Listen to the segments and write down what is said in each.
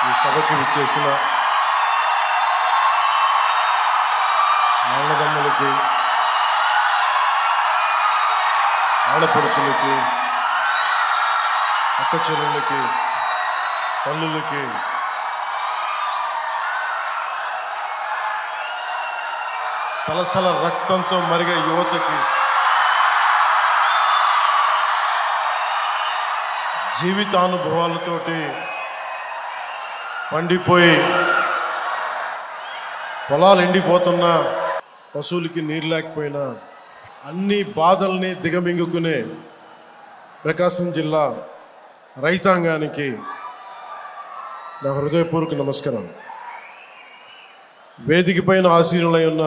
ఈ సభకి విచ్చేసిన నాన్నదమ్ములకి, ఆడపడుచులకి, అక్క చెల్లెళ్ళకి, తల్లులకి, సలసల రక్తంతో మరిగే యువతకి, జీవితానుభవాలతోటి పండిపోయి పొలాలు ఎండిపోతున్నా, పశువులకి నీరు లేకపోయినా అన్ని బాధల్ని దిగమింగుకునే ప్రకాశం జిల్లా రైతాంగానికి నా హృదయపూర్వక నమస్కారం. వేదిక పైన ఆసీనులై ఉన్న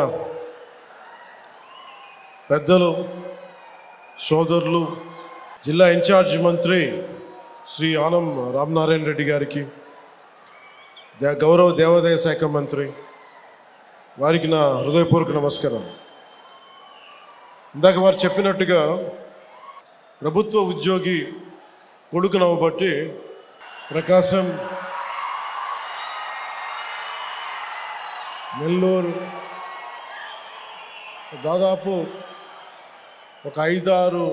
పెద్దలు, సోదరులు, జిల్లా ఇన్ఛార్జ్ మంత్రి శ్రీ ఆనం రామనారాయణ రెడ్డి గారికి, గౌరవ దేవాదాయ శాఖ మంత్రి వారికి నా హృదయపూర్వక నమస్కారం. ఇందాక వారు చెప్పినట్టుగా ప్రభుత్వ ఉద్యోగి కొడుకునవ్వబట్టి ప్రకాశం, నెల్లూరు దాదాపు ఒక 5-6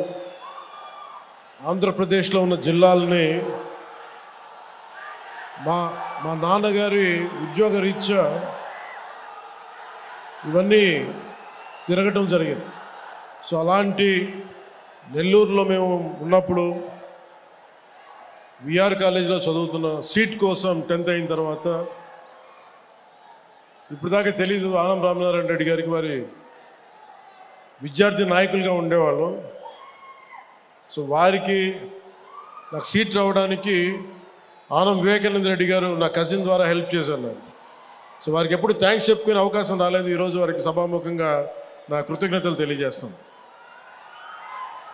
ఆంధ్రప్రదేశ్లో ఉన్న జిల్లాలని మా నాన్నగారి ఉద్యోగ రీత్యా ఇవన్నీ తిరగటం జరిగింది. సో అలాంటి నెల్లూరులో మేము ఉన్నప్పుడు విఆర్ కాలేజీలో చదువుతున్న సీట్ కోసం 10th అయిన తర్వాత, ఇప్పుడు దాకా తెలీదు, ఆనం రామనారాయణ రెడ్డి గారికి వారి విద్యార్థి నాయకులుగా ఉండేవాళ్ళు. సో వారికి నాకు సీట్ రావడానికి ఆనం వివేకానంద రెడ్డి గారు నా కజిన్ ద్వారా హెల్ప్ చేశాను నాకు. సో వారికి ఎప్పుడు థ్యాంక్స్ చెప్పుకునే అవకాశం రాలేదు. ఈరోజు వారికి సభాముఖంగా నా కృతజ్ఞతలు తెలియజేస్తాను.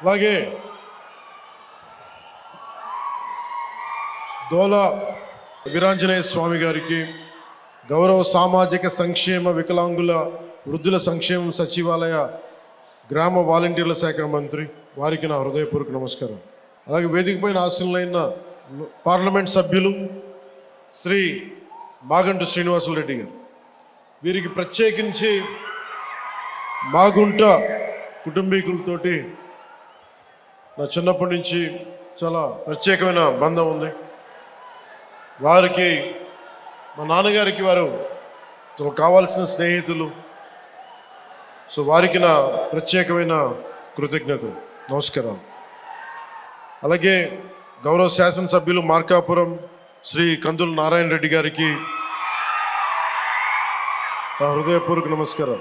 అలాగే దోలా వీరాంజనేయ స్వామి గారికి, గౌరవ సామాజిక సంక్షేమ వికలాంగుల వృద్ధుల సంక్షేమ సచివాలయ గ్రామ వాలంటీర్ల శాఖ మంత్రి వారికి నా హృదయపూర్వక నమస్కారం. అలాగే వేదిక పైన ఆశీనులైన పార్లమెంట్ సభ్యులు శ్రీ మాగంటి శ్రీనివాసులు రెడ్డి గారు, వీరికి ప్రత్యేకించి మాగుంట కుటుంబీకులతోటి నా చిన్నప్పటి నుంచి చాలా ప్రత్యేకమైన బంధం ఉంది. వారికి, మా నాన్నగారికి వారు కావాల్సిన స్నేహితులు. సో వారికి నా ప్రత్యేకమైన కృతజ్ఞతలు, నమస్కారం. అలాగే గౌరవ శాసనసభ్యులు మార్కాపురం శ్రీ కందుల నారాయణ రెడ్డి గారికి నా హృదయపూర్వక నమస్కారం.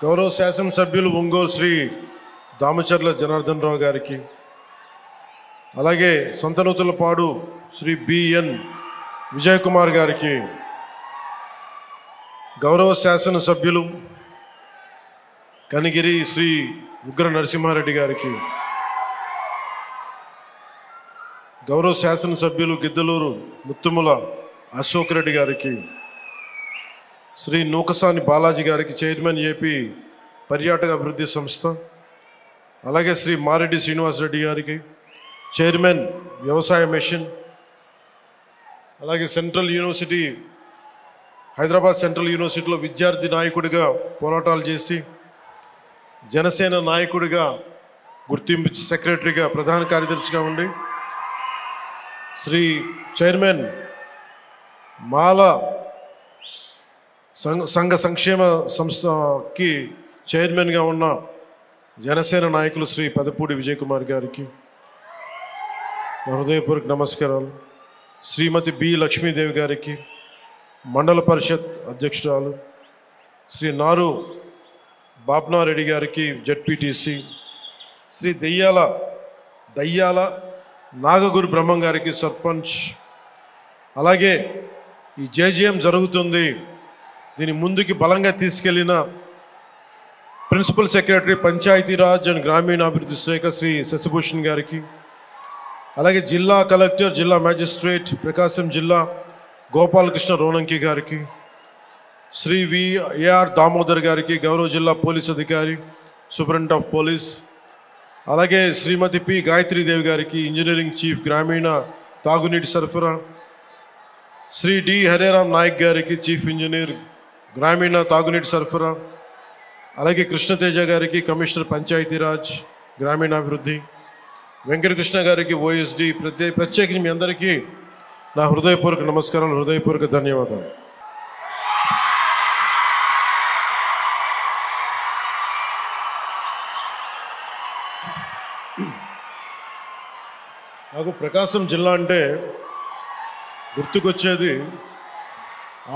గౌరవ శాసనసభ్యులు ఒంగోలు శ్రీ దామచర్ల జనార్దన్ రావు గారికి, అలాగే సంతనూతులపాడు శ్రీ బిఎన్ విజయ్ కుమార్ గారికి, గౌరవ శాసనసభ్యులు కనిగిరి శ్రీ ఉగ్ర నరసింహారెడ్డి గారికి, గౌరవ శాసనసభ్యులు గిద్దలూరు ముత్తుముల అశోక్ రెడ్డి గారికి, శ్రీ నూకసాని బాలాజీ గారికి, చైర్మన్ ఏపీ పర్యాటక అభివృద్ధి సంస్థ, అలాగే శ్రీ మారెడ్డి శ్రీనివాసరెడ్డి గారికి, చైర్మన్ వ్యవసాయ మిషన్, అలాగే సెంట్రల్ యూనివర్సిటీ, హైదరాబాద్ సెంట్రల్ యూనివర్సిటీలో విద్యార్థి నాయకుడిగా పోరాటాలు చేసి జనసేన నాయకుడిగా గుర్తింపు, సెక్రటరీగా, ప్రధాన కార్యదర్శిగా ఉండి శ్రీ చైర్మన్ మాల సంఘ సంక్షేమ సంస్థకి చైర్మన్గా ఉన్న జనసేన నాయకులు శ్రీ పెదపూడి విజయ్ కుమార్ గారికి నా హృదయపూర్వక నమస్కారాలు. శ్రీమతి బి లక్ష్మీదేవి గారికి, మండల పరిషత్ అధ్యక్షురాలు, శ్రీ నారు బాప్నారెడ్డి గారికి, జెడ్పీటీసీ, శ్రీ దయ్యాల నాగగురు బ్రహ్మం గారికి, సర్పంచ్. అలాగే ఈ జేజేఎం జరుగుతుంది, దీన్ని ముందుకి బలంగా తీసుకెళ్లిన ప్రిన్సిపల్ సెక్రటరీ పంచాయతీరాజ్ అండ్ గ్రామీణాభివృద్ధి శాఖ శ్రీ శశిభూషణ్ గారికి, అలాగే జిల్లా కలెక్టర్, జిల్లా మ్యాజిస్ట్రేట్ ప్రకాశం జిల్లా గోపాలకృష్ణ రోనంకి గారికి, శ్రీ ఏఆర్ దామోదర్ గారికి, గౌరవ జిల్లా పోలీస్ అధికారి, సూపరింటెండెంట్ ఆఫ్ పోలీస్, అలాగే శ్రీమతి పి గాయత్రీదేవి గారికి, ఇంజనీరింగ్ చీఫ్ గ్రామీణ తాగునీటి సరఫరా, శ్రీ డి హరేరామ్ నాయక్ గారికి చీఫ్ ఇంజనీర్ గ్రామీణ తాగునీటి సరఫరా, అలాగే కృష్ణతేజ గారికి కమిషనర్ పంచాయతీరాజ్ గ్రామీణాభివృద్ధి, వెంకటకృష్ణ గారికి ఓఎస్డి, ప్రత్యేకించి మీ అందరికీ నా హృదయపూర్వక నమస్కారాలు, హృదయపూర్వక ధన్యవాదాలు. నాకు ప్రకాశం జిల్లా అంటే గుర్తుకొచ్చేది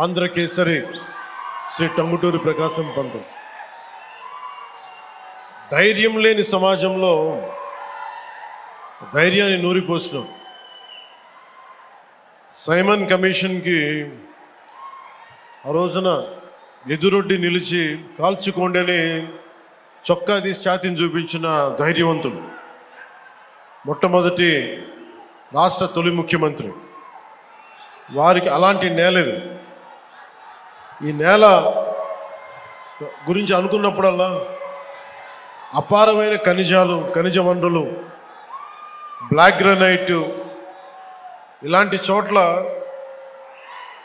ఆంధ్ర కేసరి శ్రీ టంగుటూరి ప్రకాశం పంతులు. ధైర్యం లేని సమాజంలో ధైర్యాన్ని నూరిపోసిన సైమన్ కమిషన్కి ఆ రోజున ఎదురొడ్డి నిలిచి కాల్చుకోండని చొక్కా తీసి ఛాతీని చూపించిన ధైర్యవంతుడు, మొట్టమొదటి రాష్ట్ర తొలి ముఖ్యమంత్రి. వారికి అలాంటి నేల ఇది. ఈ నేల గురించి అనుకున్నప్పుడల్లా అపారమైన ఖనిజ వనరులు, బ్లాక్ గ్రానైట్, ఇలాంటి చోట్ల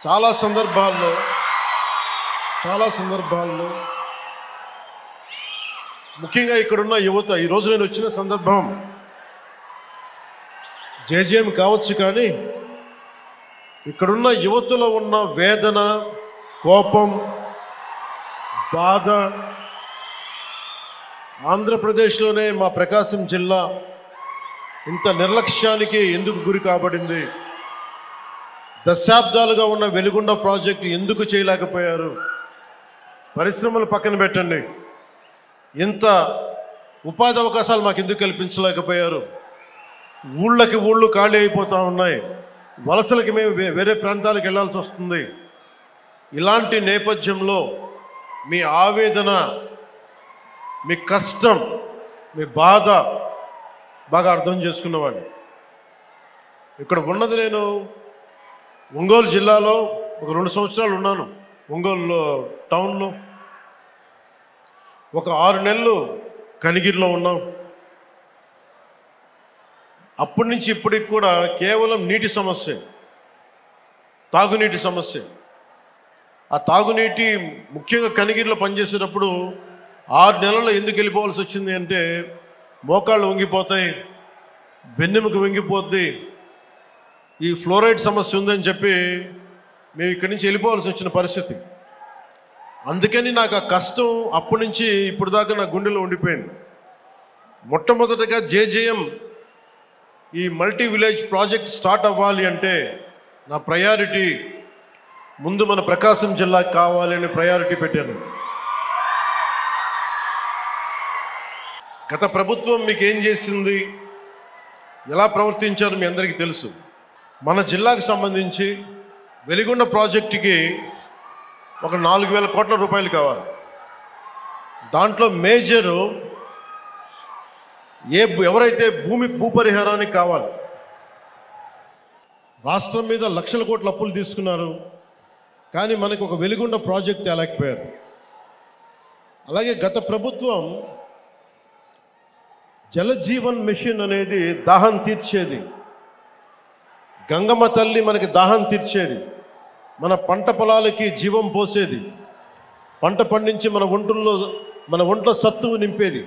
చాలా సందర్భాల్లో ముఖ్యంగా ఇక్కడున్న యువత, ఈరోజు నేను వచ్చిన సందర్భం జేజేఎం కావచ్చు, కానీ ఇక్కడున్న యువతలో ఉన్న వేదన, కోపం, బాధ, ఆంధ్రప్రదేశ్లోనే మా ప్రకాశం జిల్లా ఇంత నిర్లక్ష్యానికి ఎందుకు గురి కాబడింది, దశాబ్దాలుగా ఉన్న వెలుగొండ ప్రాజెక్టు ఎందుకు చేయలేకపోయారు, పరిశ్రమలు పక్కన పెట్టండి, ఇంత ఉపాధి అవకాశాలు మాకు ఎందుకు కల్పించలేకపోయారు, ఊళ్ళు ఖాళీ అయిపోతూ ఉన్నాయి, వలసలకి మేము వేరే ప్రాంతాలకు వెళ్ళాల్సి వస్తుంది. ఇలాంటి నేపథ్యంలో మీ ఆవేదన, మీ కష్టం, మీ బాధ బాగా అర్థం చేసుకున్నవాడిని. ఇక్కడ ఉన్నది నేను ఒంగోలు జిల్లాలో ఒక 2 సంవత్సరాలు ఉన్నాను. ఒంగోలు టౌన్లో ఒక 6 నెలలు కనిగిరిలో ఉన్నాం. అప్పటి నుంచి ఇప్పటికి కూడా కేవలం నీటి సమస్య, తాగునీటి సమస్య. ఆ తాగునీటి ముఖ్యంగా కనిగిరిలో పనిచేసేటప్పుడు 6 నెలల్లో ఎందుకు వెళ్ళిపోవాల్సి వచ్చింది అంటే, మోకాళ్ళు వంగిపోతాయి, వెన్నెముక వంగిపోద్ది, ఈ ఫ్లోరైడ్ సమస్య ఉందని చెప్పి మేము ఇక్కడి నుంచి వెళ్ళిపోవాల్సి వచ్చిన పరిస్థితి. అందుకని నాకు ఆ కష్టం అప్పటి నుంచి ఇప్పుడు దాకా నా గుండెలో ఉండిపోయింది. మొట్టమొదటిగా జేజేఎం ఈ మల్టీ విలేజ్ ప్రాజెక్ట్ స్టార్ట్ అవ్వాలి అంటే నా ప్రయారిటీ ముందు మన ప్రకాశం జిల్లాకి కావాలి అని ప్రయారిటీ పెట్టాను. గత ప్రభుత్వం మీకు ఏం చేసింది, ఎలా ప్రవర్తించారో మీ అందరికీ తెలుసు. మన జిల్లాకు సంబంధించి వెలిగొండ ప్రాజెక్టుకి ఒక 4,000 కోట్ల రూపాయలు కావాలి. దాంట్లో మేజరు ఎవరైతే భూపరిహారానికి కావాలి. రాష్ట్రం మీద లక్షల కోట్ల అప్పులు తీసుకున్నారు, కానీ మనకు ఒక వెలిగొండ ప్రాజెక్ట్ తేలేకపోయారు. అలాగే గత ప్రభుత్వం జలజీవన్ మిషన్ అనేది దాహం తీర్చేది, గంగమ్మ తల్లి మనకి దాహం తీర్చేది, మన పంట పొలాలకి జీవం పోసేది, పంట పండించి మన ఒంట్లో సత్తువు నింపేది.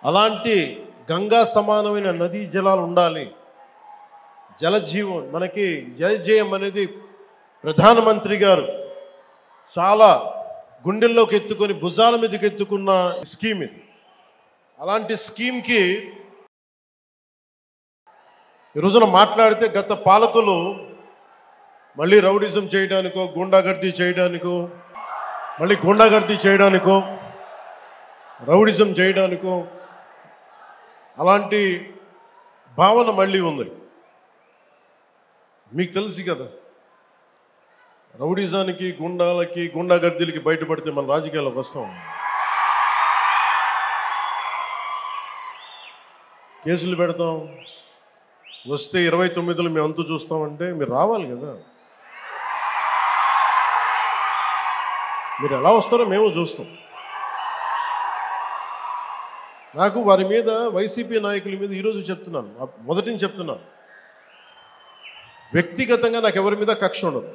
అలాంటి గంగా సమానమైన నదీ జలాలు ఉండాలి. జలజీవన్ మనకి జలజేయం అనేది ప్రధానమంత్రి గారు చాలా గుండెల్లోకి ఎత్తుకొని భుజాల మీదకి ఎత్తుకున్న స్కీమ్ ఇది. అలాంటి స్కీమ్కి ఈ రోజున మాట్లాడితే గత పాలకులు మళ్ళీ రౌడిజం చేయడానికో, గూండాగర్దీ చేయడానికో, రౌడిజం చేయడానికో అలాంటి భావన మళ్ళీ ఉంది. మీకు తెలుసు కదా, రౌడిజానికి, గుండాగర్దీలకి బయటపడితే మన రాజకీయాలకు వస్తాం. కేసులు పెడతాం, వస్తే 29లో మేము అంతు చూస్తామంటే మీరు రావాలి కదా. మీరు ఎలా వస్తారో మేము చూస్తాం. నాకు వారి మీద, వైసీపీ నాయకుల మీద ఈరోజు చెప్తున్నాను, మొదటి నుంచి చెప్తున్నాను, వ్యక్తిగతంగా నాకు ఎవరి మీద కక్ష ఉండదు.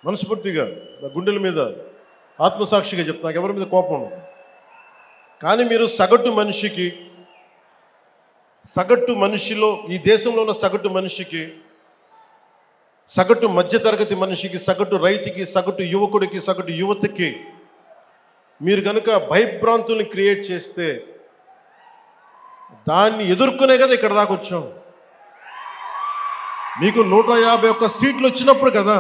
మనస్ఫూర్తిగా నా గుండెల మీద ఆత్మసాక్షిగా చెప్తా, నాకు ఎవరి మీద కోపం ఉండదు. కానీ మీరు సగటు మనిషిలో, ఈ దేశంలో ఉన్న సగటు మనిషికి, సగటు మధ్యతరగతి మనిషికి, సగటు రైతుకి, సగటు యువకుడికి, సగటు యువతకి మీరు కనుక భయభ్రాంతుల్ని క్రియేట్ చేస్తే దాన్ని ఎదుర్కొనే కదా ఇక్కడ దాకా వచ్చాం. మీకు 151 సీట్లు వచ్చినప్పుడు కదా,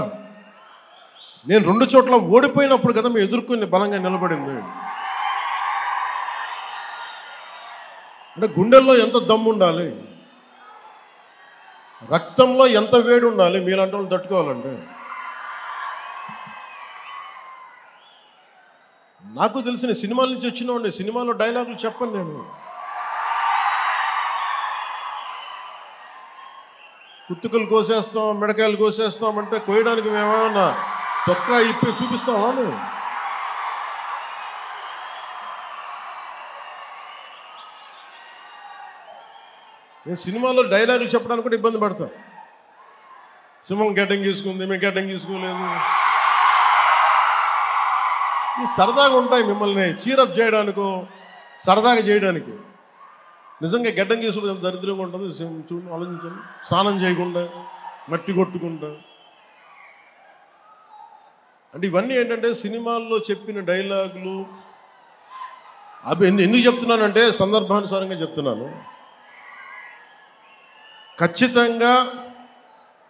నేను 2 చోట్ల ఓడిపోయినప్పుడు కదా మేము ఎదుర్కొని బలంగా నిలబడింది. అంటే గుండెల్లో ఎంత దమ్ము ఉండాలి, రక్తంలో ఎంత వేడి ఉండాలి మీలాంటి వాళ్ళు తట్టుకోవాలంటే. నాకు తెలిసిన సినిమాల నుంచి వచ్చినవాడిని, సినిమాలో డైలాగులు చెప్పను నేను. కుత్తుకలు కోసేస్తాం, మిడకాయలు కోసేస్తాం అంటే కోయడానికి మేమేమన్నా చొక్కా ఇప్పి చూపిస్తామా? నేను సినిమాలో డైలాగులు చెప్పడానికి కూడా ఇబ్బంది పడతాను. సింహం గడ్డం గీసుకుంది, మేము గడ్డం గీసుకోలేదు. ఈ సరదాగా ఉంటాయి మిమ్మల్ని చీరప్ చేయడానికో సరదాగా చేయడానికి. నిజంగా గడ్డం గీసుకుంటే దరిద్రంగా ఉంటుంది. చూడండి, ఆలోచించండి. స్నానం చేయకుండా, మట్టి కొట్టుకుంటా, అంటే ఇవన్నీ ఏంటంటే సినిమాల్లో చెప్పిన డైలాగులు. అవి ఎందుకు చెప్తున్నానంటే సందర్భానుసారంగా చెప్తున్నాను. ఖచ్చితంగా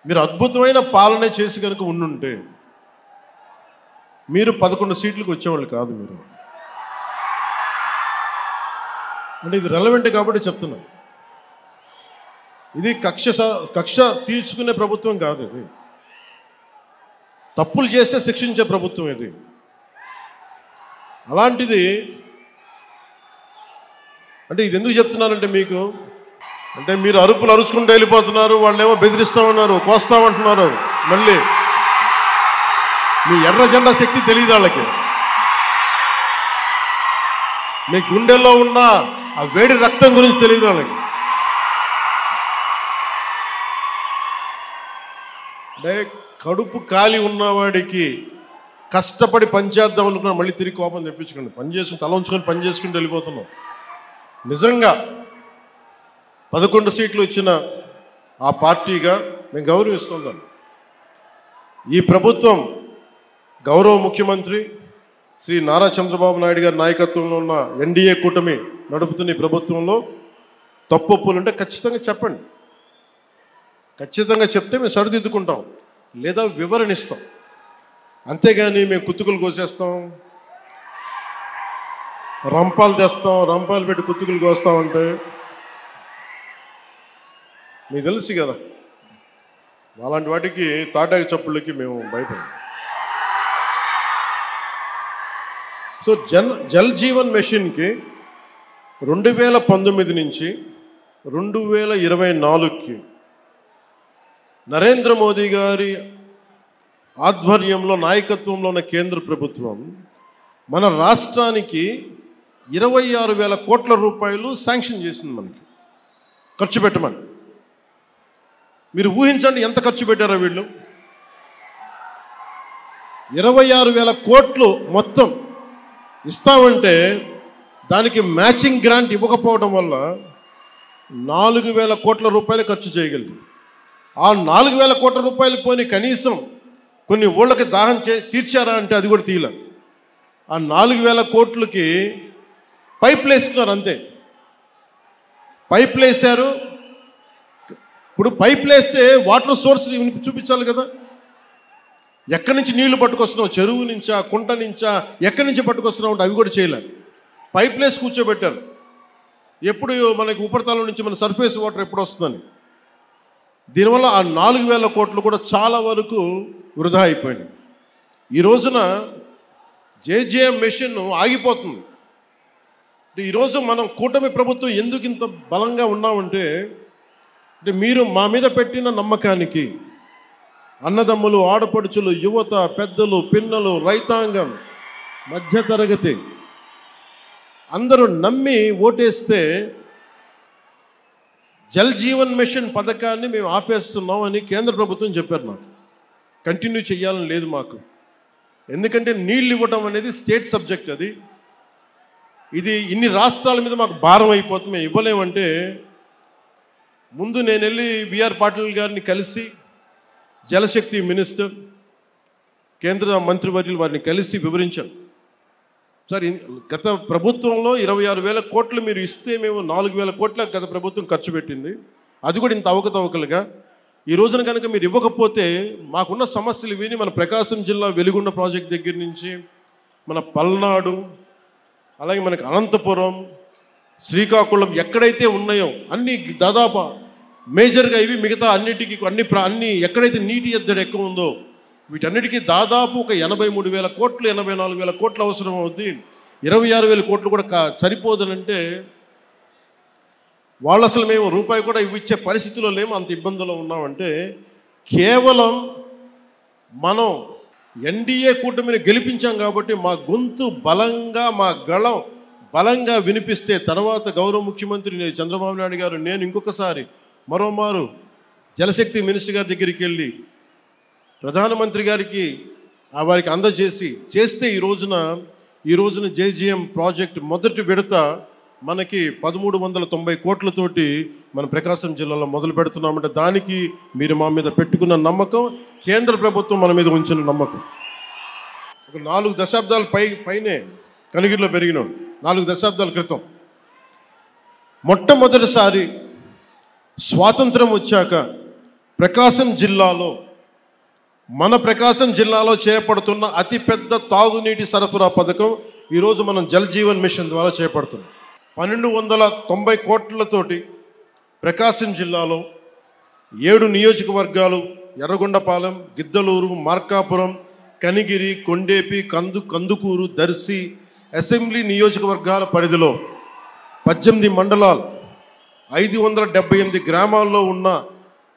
మీరు అద్భుతమైన పాలన చేసి కనుక ఉండుంటే మీరు 11 సీట్లకు వచ్చేవాళ్ళు కాదు. మీరు అంటే ఇది రెలవెంట్ కాబట్టి చెప్తున్నా. ఇది కక్ష తీర్చుకునే ప్రభుత్వం కాదు. ఇది తప్పులు చేస్తే శిక్షించే ప్రభుత్వం ఇది. అలాంటిది అంటే ఇది ఎందుకు చెప్తున్నానంటే మీకు, అంటే మీరు అరుపులు అరుచుకుంటూ వెళ్ళిపోతున్నారు, వాళ్ళేమో బెదిరిస్తామన్నారు, కోస్తామంటున్నారు. మళ్ళీ మీ ఎర్ర జెండా శక్తి తెలియదు వాళ్ళకి. మీ గుండెల్లో ఉన్న ఆ వేడి రక్తం గురించి తెలియదు వాళ్ళకి. అంటే కడుపు కాలి ఉన్నవాడికి కష్టపడి పనిచేద్దాం అనుకున్నాను, మళ్ళీ తిరిగి కోపం తెప్పించుకోండి. పని చేసుకుని తల ఉంచుకొని పని చేసుకుంటూ వెళ్ళిపోతున్నాం. నిజంగా 11 సీట్లు ఇచ్చిన ఆ పార్టీగా నేను గౌరవిస్తున్నాను. ఈ ప్రభుత్వం గౌరవ ముఖ్యమంత్రి శ్రీ నారా చంద్రబాబు నాయుడు గారి నాయకత్వంలో ఉన్న ఎన్డీఏ కూటమి నడుపుతున్న ఈ ప్రభుత్వంలో తప్పులుంటే ఖచ్చితంగా చెప్పండి. ఖచ్చితంగా చెప్తే మేము సరిదిద్దుకుంటాం, లేదా వివరణ ఇస్తాం. అంతేగాని మేము కుత్తుకులు కోసేస్తాం, రంపాలు తెస్తాం, రంపాలు పెట్టి కుత్తుకులు కోస్తామంటే మీకు తెలుసు కదా, అలాంటి వాటికి తాటాకి చప్పుళ్ళకి మేము భయపడాం. సో జల్ జీవన్ మిషన్కి 2019 నుంచి 2024కి నరేంద్ర మోదీ గారి ఆధ్వర్యంలో నాయకత్వంలో ఉన్న కేంద్ర ప్రభుత్వం మన రాష్ట్రానికి 26,000 కోట్ల రూపాయలు శాంక్షన్ చేసింది, మనకి ఖర్చు పెట్టమని. మీరు ఊహించండి ఎంత ఖర్చు పెట్టారో వీళ్ళు. 26,000 కోట్లు మొత్తం ఇస్తామంటే దానికి మ్యాచింగ్ గ్రాంట్ ఇవ్వకపోవడం వల్ల 4,000 కోట్ల రూపాయలు ఖర్చు చేయగలిగింది. ఆ 4,000 కోట్ల రూపాయలు పోని కనీసం కొన్ని ఊళ్ళకి దాహం తీర్చారా అంటే అది కూడా తీయలే. ఆ 4,000 కోట్లకి పైపులు వేసుకున్నారు, అంతే. పైపులు వేసారు. ఇప్పుడు పైపులు వేస్తే వాటర్ సోర్స్ చూపించాలి కదా. ఎక్కడి నుంచి నీళ్లు పట్టుకొస్తున్నావు, చెరువు నుంచా, కుంట నుంచా, ఎక్కడి నుంచి పట్టుకొస్తున్నావు అంటే అవి కూడా చేయలేదు. పైప్ వేసి కూర్చోబెట్టారు. ఎప్పుడు మనకి ఉపరితలం నుంచి మన సర్ఫేస్ వాటర్ ఎప్పుడు వస్తుందని. దీనివల్ల ఆ 4,000 కోట్లు కూడా చాలా వరకు వృధా అయిపోయినాయి. ఈ రోజున జేజేఎం మెషిన్ ఆగిపోతుంది. ఈరోజు మనం కూటమి ప్రభుత్వం ఎందుకు ఇంత బలంగా ఉన్నామంటే, అంటే మీరు మా మీద పెట్టిన నమ్మకానికి అన్నదమ్ములు, ఆడపడుచులు, యువత, పెద్దలు, పిన్నలు, రైతాంగం, మధ్యతరగతి అందరూ నమ్మి ఓటేస్తే జల్ జీవన్ మిషన్ పథకాన్ని మేము ఆపేస్తున్నాం అని కేంద్ర ప్రభుత్వం చెప్పారు. నాకు కంటిన్యూ చేయాలని లేదు మాకు. ఎందుకంటే నీళ్ళు ఇవ్వడం అనేది స్టేట్ సబ్జెక్ట్. ఇది ఇన్ని రాష్ట్రాల మీద మాకు భారం అయిపోతుంది, మేము ఇవ్వలేమంటే ముందు నేను వెళ్ళి బిఆర్ పాటిల్ గారిని కలిసి, జలశక్తి మినిస్టర్, కేంద్ర మంత్రివర్యులు వారిని కలిసి వివరించాను. సార్, గత ప్రభుత్వంలో 26,000 కోట్లు మీరు ఇస్తే మేము 4,000 కోట్ల గత ప్రభుత్వం ఖర్చు పెట్టింది. అది కూడా ఇంత అవకతవకలుగా. ఈ రోజున కనుక మీరు ఇవ్వకపోతే మాకున్న సమస్యలు విని మన ప్రకాశం జిల్లా వెలుగొండ ప్రాజెక్ట్ దగ్గర నుంచి మన పల్నాడు, అలాగే మనకి అనంతపురం, శ్రీకాకుళం ఎక్కడైతే ఉన్నాయో అన్ని దాదాపు మేజర్గా ఇవి, మిగతా అన్నిటికీ అన్ని ఎక్కడైతే నీటి ఎద్దడి ఎక్కువ ఉందో వీటన్నిటికీ దాదాపు ఒక 83,000 కోట్లు 84,000 కోట్లు అవసరం అవుద్ది. 26,000 కోట్లు కూడా సరిపోదనంటే వాళ్ళు అసలు మేము రూపాయి కూడా ఇవ్విచ్చే పరిస్థితిలో లేము, అంత ఇబ్బందుల్లో ఉన్నామంటే కేవలం మనం ఎన్డీఏ కూటమిని గెలిపించాం కాబట్టి మా గొంతు బలంగా, మా గళం బలంగా వినిపిస్తే తర్వాత గౌరవ ముఖ్యమంత్రి చంద్రబాబు నాయుడు గారు, నేను ఇంకొకసారి మరోమారు జలశక్తి మినిస్టర్ గారి దగ్గరికి వెళ్ళి ప్రధానమంత్రి గారికి వారికి చేస్తే ఈ రోజున జేజీఎం ప్రాజెక్ట్ మొదటి విడత మనకి 1,390 కోట్లతోటి మన ప్రకాశం జిల్లాలో మొదలు పెడుతున్నామంటే దానికి మీరు మా మీద పెట్టుకున్న నమ్మకం, కేంద్ర ప్రభుత్వం మన మీద ఉంచిన నమ్మకం. ఒక 4 దశాబ్దాల పైనే కనిగిరిలో పెరిగినాం. 4 దశాబ్దాల క్రితం మొట్టమొదటిసారి స్వాతంత్రం వచ్చాక మన ప్రకాశం జిల్లాలో చేపడుతున్న అతిపెద్ద తాగునీటి సరఫరా పథకం ఈరోజు మనం జల్ జీవన్ మిషన్ ద్వారా చేపడుతున్నాం. 1,290 కోట్లతోటి ప్రకాశం జిల్లాలో 7 నియోజకవర్గాలు, ఎర్రగొండపాలెం, గిద్దలూరు, మార్కాపురం, కనిగిరి, కొండేపి, కందుకూరు, దర్శి అసెంబ్లీ నియోజకవర్గాల పరిధిలో 18 మండలాలు, 578 గ్రామాల్లో ఉన్న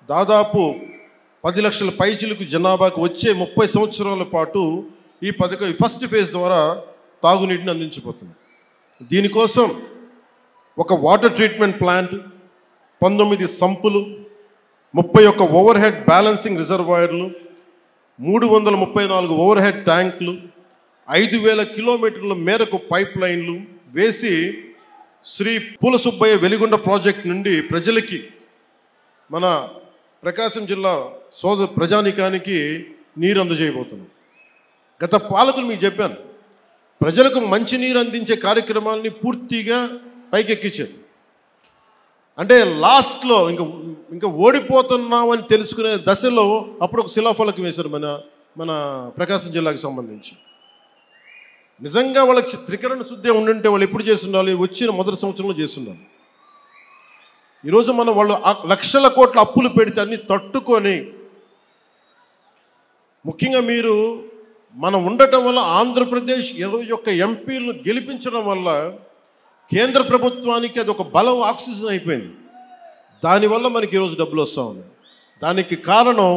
దాదాపు 10 లక్షల పైచిలకు జనాభాకు వచ్చే 30 సంవత్సరాల పాటు ఈ పథకం ఫస్ట్ ఫేజ్ ద్వారా తాగునీటిని అందించబోతుంది. దీనికోసం ఒక water treatment plant, 19 సంపులు, 31 over head balancing రిజర్వాయర్లు, 334 ఓవర్ హెడ్ ట్యాంకులు, 5,000 కిలోమీటర్ల మేరకు పైప్ లైన్లు వేసి శ్రీ పూల సుబ్బయ్య వెలిగొండ ప్రాజెక్ట్ నుండి ప్రజలకి, మన ప్రకాశం జిల్లా ప్రజానికానికి నీరు అందజేయబోతున్నాం. గత పాలకులు మీకు చెప్పాను, ప్రజలకు మంచినీరు అందించే కార్యక్రమాలని పూర్తిగా పైకెక్కించారు. అంటే లాస్ట్లో ఇంకా ఓడిపోతున్నామని తెలుసుకునే దశలో అప్పుడు ఒక శిలాఫలకం వేశారు మన ప్రకాశం జిల్లాకు సంబంధించి. నిజంగా వాళ్ళకి త్రికరణ శుద్ధి ఉండుంటే వాళ్ళు ఎప్పుడు చేస్తుండాలి? వచ్చిన మొదటి సంవత్సరంలో చేస్తుండాలి. ఈరోజు వాళ్ళు లక్షల కోట్ల అప్పులు పెడితే అన్ని తట్టుకొని, ముఖ్యంగా మీరు మనం ఉండటం వల్ల ఆంధ్రప్రదేశ్ 21 ఎంపీలను గెలిపించడం వల్ల కేంద్ర ప్రభుత్వానికి అది ఒక బలం, ఆక్సిజన్ అయిపోయింది. దానివల్ల మనకి ఈరోజు డబ్బులు వస్తూ ఉన్నాయి. దానికి కారణం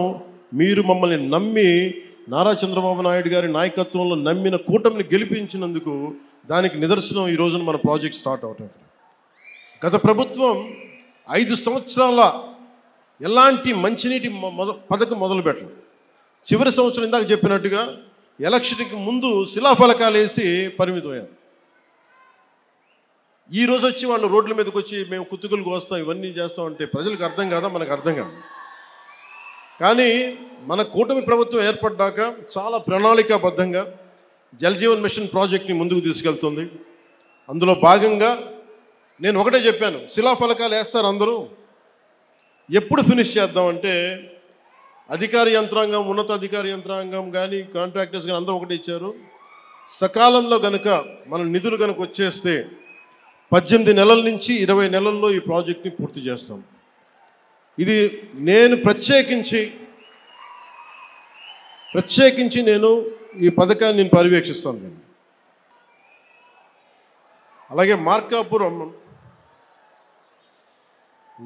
మీరు మమ్మల్ని నమ్మి, నారా చంద్రబాబు నాయుడు గారి నాయకత్వంలో నమ్మిన కూటమిని గెలిపించినందుకు దానికి నిదర్శనం ఈ రోజున మన ప్రాజెక్ట్ స్టార్ట్ అవటం. గత ప్రభుత్వం 5 సంవత్సరాల ఎలాంటి మంచినీటి పథకం మొదలు పెట్టలేదు. చివరి సంవత్సరం ఇందాక చెప్పినట్టుగా ఎలక్షన్కి ముందు శిలాఫలకాలు వేసి పరిమితమయ్యారు. ఈ రోజు వచ్చి వాళ్ళు రోడ్ల మీదకి వచ్చి మేము కుతుకులు కోస్తాం, ఇవన్నీ చేస్తామంటే ప్రజలకు అర్థం కాదా? మనకు అర్థం కాదు. కానీ మన కూటమి ప్రభుత్వం ఏర్పడ్డాక చాలా ప్రణాళికాబద్ధంగా జల్ జీవన్ మిషన్ ప్రాజెక్ట్ని ముందుకు తీసుకెళ్తుంది. అందులో భాగంగా నేను ఒకటే చెప్పాను, శిలాఫలకాలు వేస్తారు అందరూ, ఎప్పుడు ఫినిష్ చేద్దామంటే అధికార యంత్రాంగం, ఉన్నతాధికార యంత్రాంగం కానీ కాంట్రాక్టర్స్ కానీ అందరూ ఒకటే ఇచ్చారు, సకాలంలో కనుక మన నిధులు కనుక వచ్చేస్తే 18 నెలల నుంచి 20 నెలల్లో ఈ ప్రాజెక్ట్ని పూర్తి చేస్తాం. ఇది నేను ప్రత్యేకించి నేను ఈ పథకాన్ని నేను పర్యవేక్షిస్తాను. అలాగే మార్కాపురం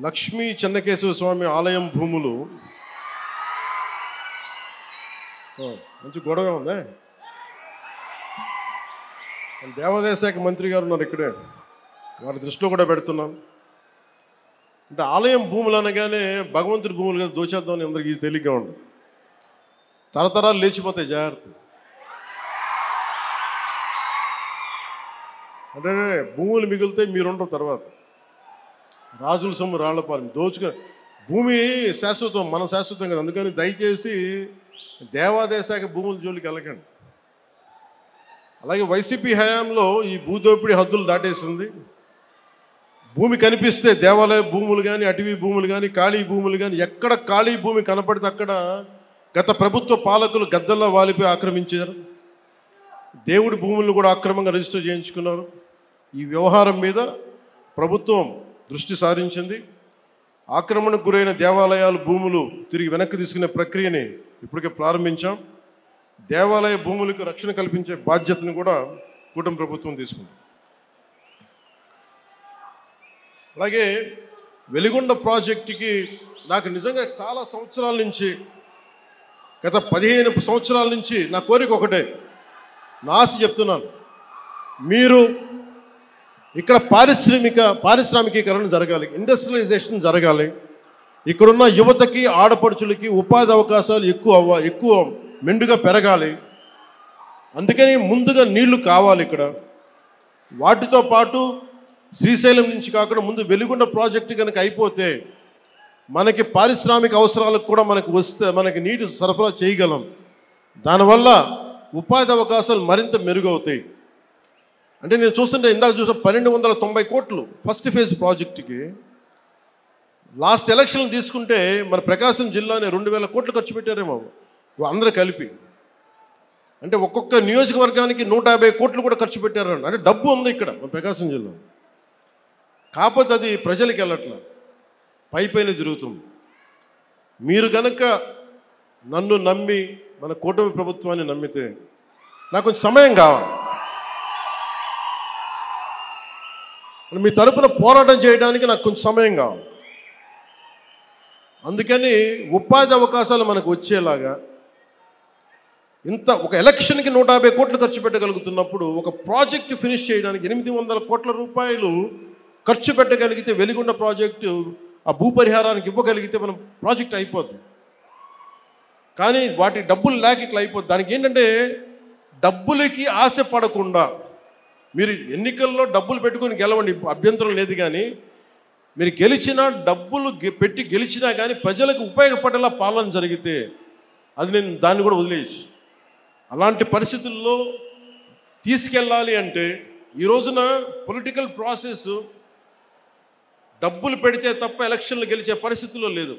లక్ష్మీ చెన్నకేశవ స్వామి ఆలయం భూములు, మంచి గొడవ ఉందా? దేవాదాయ శాఖ మంత్రి గారు ఉన్నారు ఇక్కడే, వారి దృష్టిలో కూడా పెడుతున్నాం. అంటే ఆలయం భూములు అనగానే భగవంతుడి భూములు కదా దోచేద్దామని అందరికీ తేలిగ్గా ఉండదు. తరతరాలు లేచిపోతాయి, జాగ్రత్త. అంటే భూములు మిగిలితే మీరుంటారు తర్వాత. రాజుల సొమ్ము రాళ్లపాలెం దోచుకొని భూమి శాశ్వతం, మన శాశ్వతం కదా. అందుకని దయచేసి దేవాదాయ శాఖ భూముల జోలికి వెళ్ళకండి. అలాగే వైసీపీ హయాంలో ఈ భూదోపిడీ హద్దులు దాటేసింది. భూమి కనిపిస్తే దేవాలయ భూములు కానీ, అటవీ భూములు కానీ, ఖాళీ భూములు కానీ, ఎక్కడ ఖాళీ భూమి కనపడితే అక్కడ గత ప్రభుత్వ పాలకులు గద్దల్లో వాలిపోయి ఆక్రమించారు. దేవుడి భూములను కూడా అక్రమంగా రిజిస్టర్ చేయించుకున్నారు. ఈ వ్యవహారం మీద ప్రభుత్వం దృష్టి సారించింది. ఆక్రమణకు గురైన దేవాలయాలు భూములు తిరిగి వెనక్కి తీసుకునే ప్రక్రియని ఇప్పటికే ప్రారంభించాం. దేవాలయ భూములకు రక్షణ కల్పించే బాధ్యతను కూడా కూటమి ప్రభుత్వం తీసుకుంది. అలాగే వెలిగొండ ప్రాజెక్టుకి నాకు నిజంగా చాలా సంవత్సరాల నుంచి, గత 15 సంవత్సరాల నుంచి నా కోరిక ఒకటే, నా ఆశ చెప్తున్నాను. మీరు ఇక్కడ పారిశ్రామికీకరణ జరగాలి, ఇండస్ట్రియలైజేషన్ జరగాలి. ఇక్కడున్న యువతకి, ఆడపడుచులకి ఉపాధి అవకాశాలు ఎక్కువ మెండుగా పెరగాలి. అందుకని ముందుగా నీళ్లు కావాలి ఇక్కడ. వాటితో పాటు శ్రీశైలం నుంచి కాకుండా ముందు వెలిగొండ ప్రాజెక్టు కనుక అయిపోతే మనకి పారిశ్రామిక అవసరాలకు కూడా మనకి నీటి సరఫరా చేయగలం. దానివల్ల ఉపాధి అవకాశాలు మరింత మెరుగవుతాయి. అంటే నేను చూస్తుంటే ఇందాక చూసిన 1290 కోట్లు ఫస్ట్ ఫేజ్ ప్రాజెక్టుకి. లాస్ట్ ఎలక్షన్లు తీసుకుంటే మన ప్రకాశం జిల్లానే 2000 కోట్లు ఖర్చు పెట్టారేమో అందరూ కలిపి. అంటే ఒక్కొక్క నియోజకవర్గానికి 150 కోట్లు కూడా ఖర్చు పెట్టారండి. అంటే డబ్బు ఉంది ఇక్కడ మన ప్రకాశం జిల్లా. కాకపోతే అది ప్రజలకి వెళ్ళట్లా, పైపైన జరుగుతుంది. మీరు కనుక నన్ను నమ్మి మన కూటమి ప్రభుత్వాన్ని నమ్మితే నాకు కొంచెం సమయం కావాలి. మీ తరపున పోరాటం చేయడానికి నాకు కొంచెం సమయం కావాలి. అందుకని ఉపాధి అవకాశాలు మనకు వచ్చేలాగా ఒక ఎలక్షన్కి 150 కోట్లు ఖర్చు పెట్టగలుగుతున్నప్పుడు ఒక ప్రాజెక్టు ఫినిష్ చేయడానికి 800 కోట్ల రూపాయలు ఖర్చు పెట్టగలిగితే వెలిగొండ ప్రాజెక్టు ఆ భూపరిహారానికి ఇవ్వగలిగితే మనం ప్రాజెక్ట్ అయిపోద్ది. కానీ వాటి డబ్బులు లేక ఇట్లా అయిపోద్ది. దానికి ఏంటంటే డబ్బులకి ఆశ పడకుండా, మీరు ఎన్నికల్లో డబ్బులు పెట్టుకొని గెలవండి, అభ్యంతరం లేదు. కానీ మీరు గెలిచినా, డబ్బులు పెట్టి గెలిచినా కానీ ప్రజలకు ఉపయోగపడేలా పాలన జరిగితే అది నేను దాన్ని కూడా వదిలేసి, అలాంటి పరిస్థితుల్లో తీసుకెళ్ళాలి అంటే ఈ రోజున పొలిటికల్ ప్రాసెస్ డబ్బులు పెడితే తప్ప ఎలక్షన్లు గెలిచే పరిస్థితుల్లో లేదు.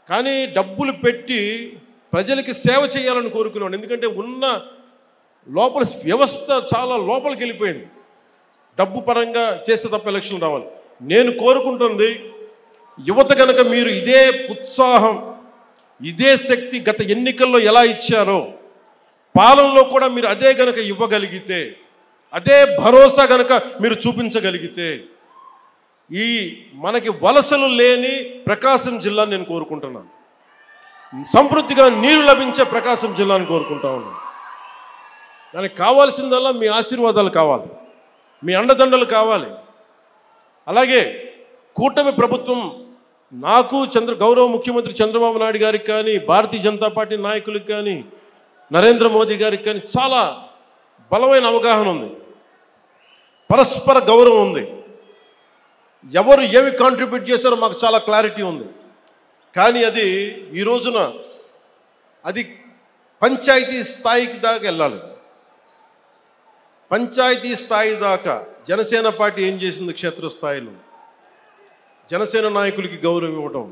కానీ డబ్బులు పెట్టి ప్రజలకి సేవ చేయాలని కోరుకున్నాను. ఎందుకంటే ఉన్న లోపల వ్యవస్థ చాలా లోపలికి వెళ్ళిపోయింది. డబ్బు పరంగా చేస్తే తప్ప ఎలక్షన్లు రావాలి. నేను కోరుకుంటుంది యువత కనుక మీరు ఇదే ఉత్సాహం, ఇదే శక్తి గత ఎన్నికల్లో ఎలా ఇచ్చారో పాలనలో కూడా మీరు అదే గనక ఇవ్వగలిగితే, అదే భరోసా గనక మీరు చూపించగలిగితే ఈ మనకి వలసలు లేని ప్రకాశం జిల్లాని నేను కోరుకుంటున్నాను. సమృద్ధిగా నీరు లభించే ప్రకాశం జిల్లాని కోరుకుంటా ఉన్నాను. దానికి కావాల్సిందల్లా మీ ఆశీర్వాదాలు కావాలి, మీ అండదండలు కావాలి. అలాగే కూటమి ప్రభుత్వం నాకు గౌరవ ముఖ్యమంత్రి చంద్రబాబు నాయుడు గారికి కానీ, భారతీయ జనతా పార్టీ నాయకులకు కానీ, నరేంద్ర మోదీ గారికి కానీ చాలా బలమైన అవగాహన ఉంది, పరస్పర గౌరవం ఉంది. ఎవరు ఏమి కాంట్రిబ్యూట్ చేశారో మాకు చాలా క్లారిటీ ఉంది. కానీ అది ఈ రోజున అది పంచాయతీ స్థాయికి దాకా వెళ్ళాలి. పంచాయతీ స్థాయి దాకా జనసేన పార్టీ ఏం చేసింది, క్షేత్రస్థాయిలో జనసేన నాయకులకి గౌరవం ఇవ్వడం,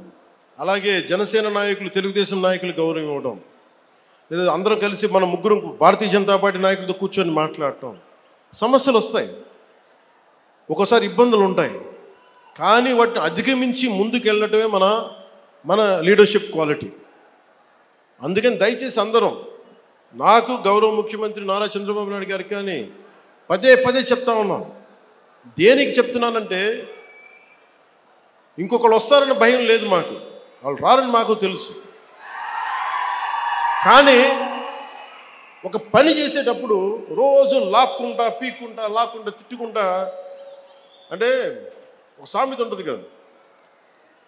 అలాగే జనసేన నాయకులు తెలుగుదేశం నాయకులకు గౌరవం ఇవ్వడం, లేదా అందరం కలిసి మన ముగ్గురు భారతీయ జనతా పార్టీ నాయకులతో కూర్చొని మాట్లాడటం. సమస్యలు వస్తాయి, ఒక్కోసారి ఇబ్బందులు ఉంటాయి. కానీ వాటిని అధిగమించి ముందుకు వెళ్ళటమే మన లీడర్షిప్ క్వాలిటీ. అందుకని దయచేసి అందరం, నాకు గౌరవ ముఖ్యమంత్రి నారా చంద్రబాబు నాయుడు గారికి కానీ పదే చెప్తా ఉన్నాం. దేనికి చెప్తున్నానంటే ఇంకొకళ్ళు వస్తారన్న భయం లేదు మాకు, వాళ్ళు రారని మాకు తెలుసు. కానీ ఒక పని చేసేటప్పుడు రోజు లాక్కుంటా, పీక్కుంటా, లాక్కుంటా, తిట్టుకుంటా, అంటే ఒక సామెత ఉంటుంది కదా,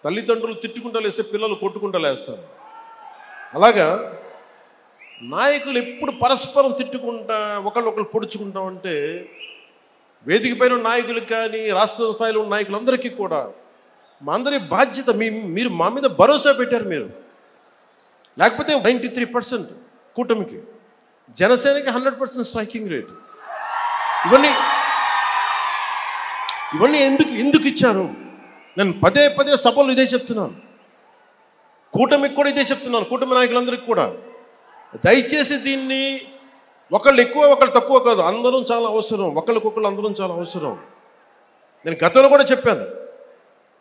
తల్లిదండ్రులు తిట్టుకుంటూ లేస్తే పిల్లలు కొట్టుకుంటూ లేస్తారు. అలాగా నాయకులు ఎప్పుడు పరస్పరం తిట్టుకుంటా ఒకళ్ళొకళ్ళు పొడుచుకుంటా ఉంటే వేదిక పైన నాయకులకు కానీ రాష్ట్ర స్థాయిలో ఉన్న నాయకులందరికీ కూడా మా అందరి బాధ్యత, మీరు మా మీద భరోసా పెట్టారు. మీరు లేకపోతే 93% కూటమికి, జనసేనకి 100% స్ట్రైకింగ్ రేట్. ఇవన్నీ ఎందుకు ఇచ్చారు? నేను పదే పదే సభలు ఇదే చెప్తున్నాను, కూటమికి కూడా ఇదే చెప్తున్నాను, కూటమి నాయకులందరికీ కూడా. దయచేసి దీన్ని ఒకళ్ళు ఎక్కువ ఒకళ్ళు తక్కువ కాదు, అందరం చాలా అవసరం, ఒకళ్ళకొకళ్ళు అందరం చాలా అవసరం. నేను గతంలో కూడా చెప్పాను,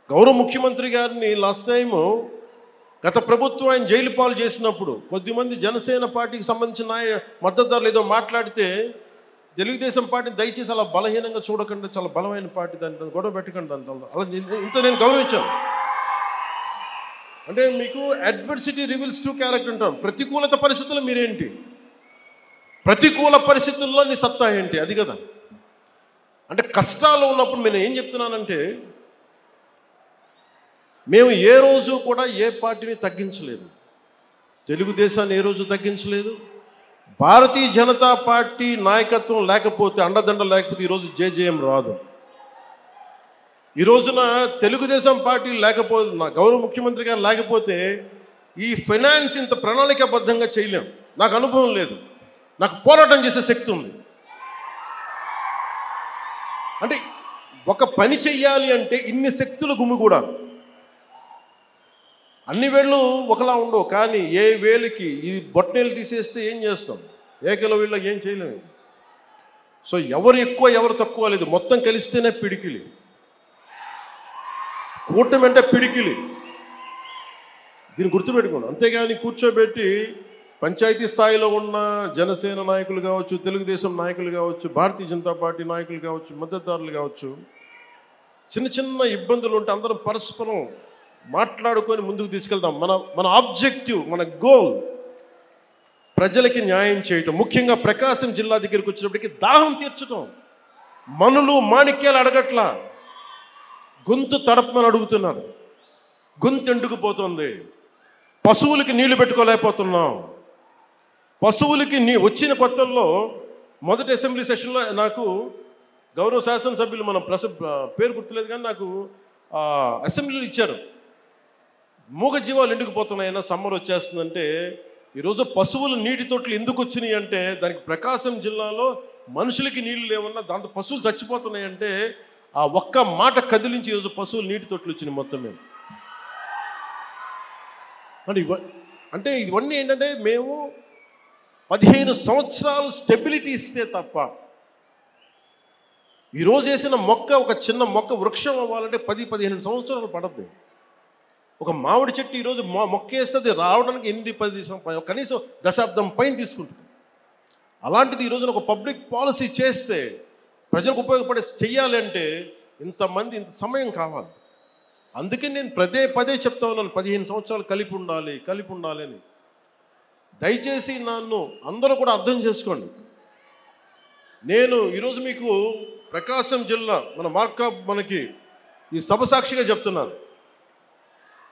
గౌరవ ముఖ్యమంత్రి గారిని లాస్ట్ టైము గత ప్రభుత్వం ఆయన జైలు పాలు చేసినప్పుడు కొద్దిమంది జనసేన పార్టీకి సంబంధించిన మద్దతుదారులు ఏదో మాట్లాడితే తెలుగుదేశం పార్టీని దయచేసి అలా బలహీనంగా చూడకుండా చాలా బలమైన పార్టీ, దాన్ని గొడవ పెట్టకండి, అలా ఇంత నేను గౌరవించాను. అంటే మీకు అడ్వర్సిటీ రివీల్స్ ట్రూ క్యారెక్టర్ అంటాం. ప్రతికూలత పరిస్థితుల్లో మీరేంటి, ప్రతికూల పరిస్థితుల్లో నీ సత్తా ఏంటి, అది కదా. అంటే కష్టాలు ఉన్నప్పుడు నేను ఏం చెప్తున్నానంటే, మేము ఏ రోజు కూడా ఏ పార్టీని తగ్గించలేదు, తెలుగుదేశాన్ని ఏ రోజు తగ్గించలేదు. భారతీయ జనతా పార్టీ నాయకత్వం లేకపోతే, అండదండ లేకపోతే ఈరోజు జేజేఎం రాదు. ఈ రోజున తెలుగుదేశం పార్టీ లేకపోతే, నా గౌరవ ముఖ్యమంత్రి గారు లేకపోతే ఈ ఫైనాన్స్ ఇంత ప్రణాళికాబద్ధంగా చేయలేం. నాకు అనుభవం లేదు, నాకు పోరాటం చేసే శక్తి ఉంది. అంటే ఒక పని చెయ్యాలి అంటే ఇన్ని శక్తులు గుమిగూడాలి. అన్ని వేళ్ళు ఒకలా ఉండవు, కానీ ఏ వేలికి ఈ బొట్టనేలు తీసేస్తే ఏం చేస్తాం, ఏకల వీళ్ళకి ఏం చేయలేము. సో ఎవరు ఎక్కువ ఎవరు తక్కువ లేదు, మొత్తం కలిస్తేనే పిడికిలి. కూటమి అంటే పిడికిలి, దీన్ని గుర్తుపెట్టుకోండి. అంతేగాని కూర్చోబెట్టి పంచాయతీ స్థాయిలో ఉన్న జనసేన నాయకులు కావచ్చు, తెలుగుదేశం నాయకులు కావచ్చు, భారతీయ జనతా పార్టీ నాయకులు కావచ్చు, మద్దతుదారులు కావచ్చు, చిన్న చిన్న ఇబ్బందులు ఉంటే అందరం పరస్పరం మాట్లాడుకొని ముందుకు తీసుకెళ్దాం. మన ఆబ్జెక్టివ్, మన గోల్ ప్రజలకి న్యాయం చేయటం. ముఖ్యంగా ప్రకాశం జిల్లా దగ్గరికి వచ్చినప్పటికీ దాహం తీర్చడం. మనులు మాణిక్యాలు అడగట్లా, గొంతు తడపమని అడుగుతున్నారు. గొంతు ఎండుకుపోతుంది, పశువులకి నీళ్లు పెట్టుకోలేకపోతున్నాం. పశువులకి వచ్చిన కొత్తల్లో మొదటి అసెంబ్లీ సెషన్లో నాకు గౌరవ శాసనసభ్యులు, మన పేరు గుర్తులేదు కానీ నాకు అసెంబ్లీలో ఇచ్చారు, మూగజీవాలు ఎండుకుపోతున్నాయన్నా సమ్మర్ వచ్చేస్తుందంటే. ఈరోజు పశువులు నీటి తొట్లు ఎందుకు వచ్చినాయి అంటే, దానికి ప్రకాశం జిల్లాలో మనుషులకి నీళ్లు లేవన్నా దాంతో పశువులు చచ్చిపోతున్నాయంటే ఆ ఒక్క మాట కదిలించి ఈరోజు పశువులు నీటి తొట్లు వచ్చినాయి మొత్తం మేము. అంటే ఇవన్నీ ఏంటంటే, మేము 15 సంవత్సరాలు స్టెబిలిటీ ఇస్తే తప్ప, ఈరోజు వేసిన మొక్క, ఒక చిన్న మొక్క వృక్షం అవ్వాలంటే 10-15 సంవత్సరాలు పడద్దు. ఒక మామిడి చెట్టు ఈరోజు మొక్క వేస్తుంది రావడానికి 8-10 కనీసం దశాబ్దం పైన తీసుకుంటుంది. అలాంటిది ఈరోజున ఒక పబ్లిక్ పాలసీ చేస్తే, ప్రజలకు ఉపయోగపడే చెయ్యాలంటే ఇంతమంది ఇంత సమయం కావాలి. అందుకే నేను పదే చెప్తా ఉన్నాను, 15 సంవత్సరాలు కలిపి ఉండాలి అని. దయచేసి నన్ను అందరూ కూడా అర్థం చేసుకోండి. నేను ఈరోజు మీకు ప్రకాశం జిల్లా మనకి ఈ సభ సాక్షిగా చెప్తున్నాను,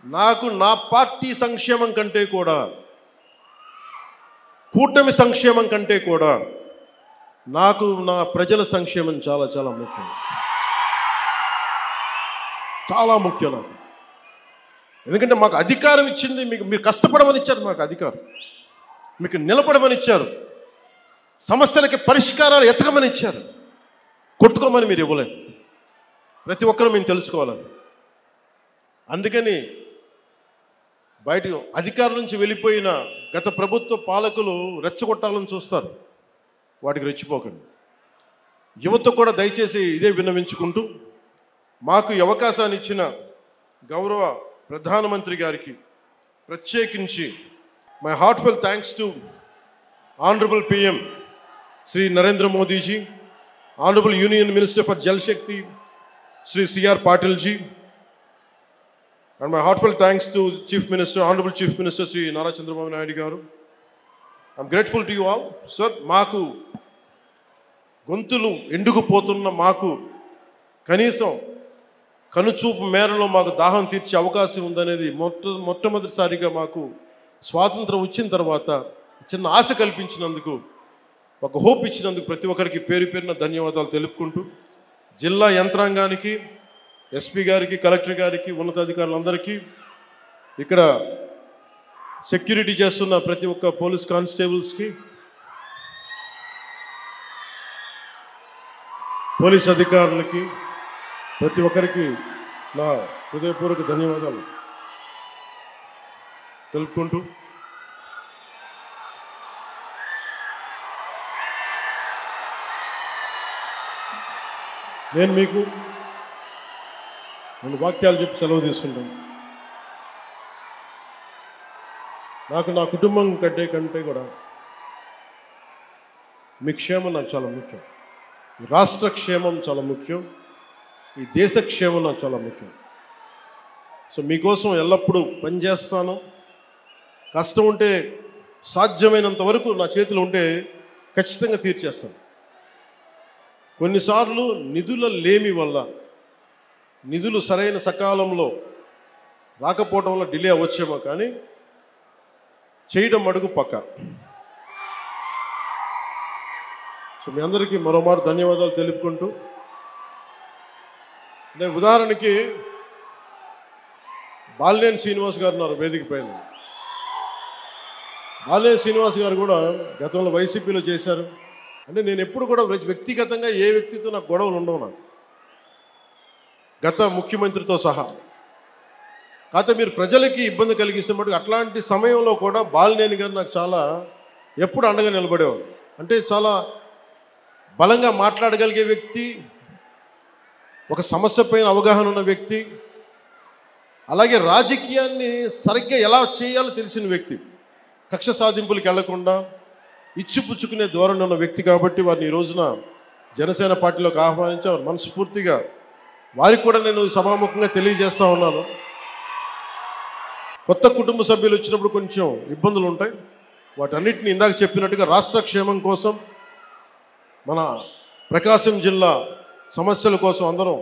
నాకు నా పార్టీ సంక్షేమం కంటే కూడా, కూటమి సంక్షేమం కంటే కూడా నాకు నా ప్రజల సంక్షేమం చాలా చాలా ముఖ్యం, చాలా ముఖ్యం నాకు. ఎందుకంటే మాకు అధికారం ఇచ్చింది, మీరు కష్టపడమని ఇచ్చారు, మాకు అధికారం, మీకు నిలబడమని ఇచ్చారు, సమస్యలకి పరిష్కారాలు ఎతకమని ఇచ్చారు, కొట్టుకోమని మీరు ఇవ్వలేదు. ప్రతి ఒక్కరూ మేము తెలుసుకోవాలి. అందుకని బయటకు అధికారం నుంచి వెళ్ళిపోయిన గత ప్రభుత్వ పాలకులు రెచ్చగొట్టాలని చూస్తారు, వాటికి రెచ్చిపోకండి. యువత కూడా దయచేసి ఇదే విన్నవించుకుంటూ, మాకు ఈ అవకాశాన్ని ఇచ్చిన గౌరవ ప్రధానమంత్రి గారికి ప్రత్యేకించి my heartful thanks to honourable PM Shri Narendra Modi ji, honourable union minister for Jal Shakti Shri CR Patil ji, and my heartfelt thanks to Honorable Chief Minister Sri Nara Chandrababu Naidu garu. I'm grateful to you all. Sir, మాకు గొంతులు ఎండుకుపోతున్న మాకు కనీసం కనుచూపు మేరలో మాకు దాహం తీర్చే అవకాశం ఉందనేది మొట్టమొదటిసారిగా మాకు స్వాతంత్రం వచ్చిన తర్వాత చిన్న ఆశ కల్పించినందుకు, ఒక హోప్ ఇచ్చినందుకు ప్రతి ఒక్కరికి పేరు పేరున ధన్యవాదాలు తెలుపుకుంటూ, జిల్లా యంత్రాంగానికి, ఎస్పీ గారికి, కలెక్టర్ గారికి, ఉన్నతాధికారులందరికీ, ఇక్కడ సెక్యూరిటీ చేస్తున్న ప్రతి ఒక్క పోలీస్ కానిస్టేబుల్స్కి, పోలీస్ అధికారులకి, ప్రతి ఒక్కరికి నా హృదయపూర్వక ధన్యవాదాలు తెలుపుకుంటూ, నేను మీకు వాక్యాలు చెప్పి సెలవు తీసుకుంటాను. నాకు నా కుటుంబం కంటే కూడా మీ క్షేమం నాకు చాలా ముఖ్యం. ఈ రాష్ట్ర క్షేమం చాలా ముఖ్యం. ఈ దేశ క్షేమం నాకు చాలా ముఖ్యం. సో మీకోసం ఎల్లప్పుడూ పనిచేస్తాను. కష్టం ఉంటే సాధ్యమైనంత వరకు నా చేతిలో ఉంటే ఖచ్చితంగా తీర్చేస్తాను. కొన్నిసార్లు నిధుల లేమి వల్ల, నిధులు సరైన సకాలంలో రాకపోవడం వల్ల డిలే అవ్వచ్చేమో, కానీ చేయడం అడుగు పక్క. సో మీ అందరికీ మరోమారు ధన్యవాదాలు తెలుపుకుంటూ, అంటే ఉదాహరణకి బాలినేని శ్రీనివాస్ గారు ఉన్నారు వేదిక పైన. బాలినేని శ్రీనివాస్ గారు కూడా గతంలో వైసీపీలో చేశారు. అంటే నేను ఎప్పుడు కూడా వ్యక్తిగతంగా ఏ వ్యక్తితో నాకు గొడవలు ఉండవు, నాకు గత ముఖ్యమంత్రితో సహా. కాకపోతే మీరు ప్రజలకి ఇబ్బంది కలిగిస్తే మటుకు అట్లాంటి సమయంలో కూడా బాలినేని గారు నాకు చాలా ఎప్పుడు అండగా నిలబడేవారు. అంటే చాలా బలంగా మాట్లాడగలిగే వ్యక్తి, ఒక సమస్య పైన అవగాహన ఉన్న వ్యక్తి, అలాగే రాజకీయాన్ని సరిగ్గా ఎలా చేయాలో తెలిసిన వ్యక్తి, కక్ష సాధింపులకు వెళ్లకుండా ఇచ్చిపుచ్చుకునే ధోరణి ఉన్న వ్యక్తి. కాబట్టి వారిని ఈ రోజున జనసేన పార్టీలోకి ఆహ్వానించారు. మనస్ఫూర్తిగా వారికి కూడా నేను సభాముఖంగా తెలియజేస్తూ ఉన్నాను. కొత్త కుటుంబ సభ్యులు వచ్చినప్పుడు కొంచెం ఇబ్బందులు ఉంటాయి. వాటన్నిటిని ఇందాక చెప్పినట్టుగా రాష్ట్ర క్షేమం కోసం, మన ప్రకాశం జిల్లా సమస్యల కోసం అందరం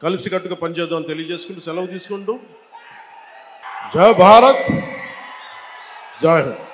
కలిసికట్టుగా పనిచేద్దామని తెలియజేసుకుంటూ సెలవు తీసుకుంటూ, జై భారత్, జై హింద్.